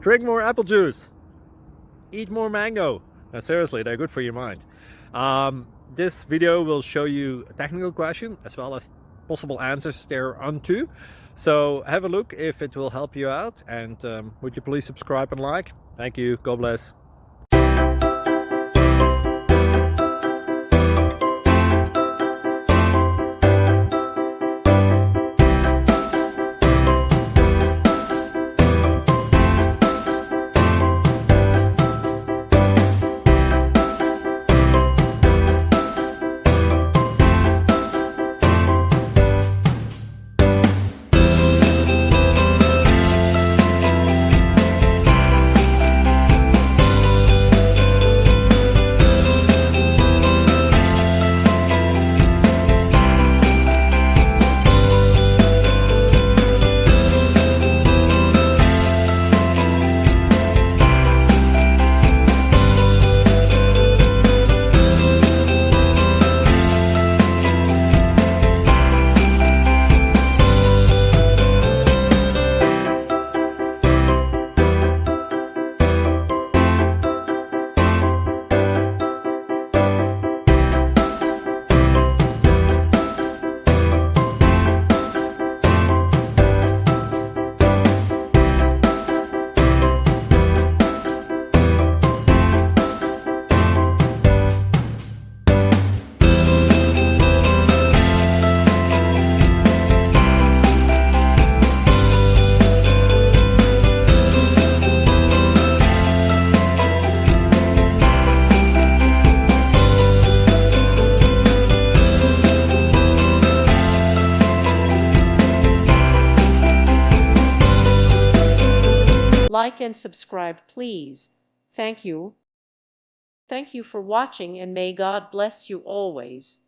Drink more apple juice. Eat more mango. Now, seriously, they're good for your mind. This video will show you a technical question as well as possible answers thereunto. So have a look if it will help you out, and would you please subscribe and like? Thank you. God bless. Like and subscribe, please. Thank you. Thank you for watching, and may God bless you always.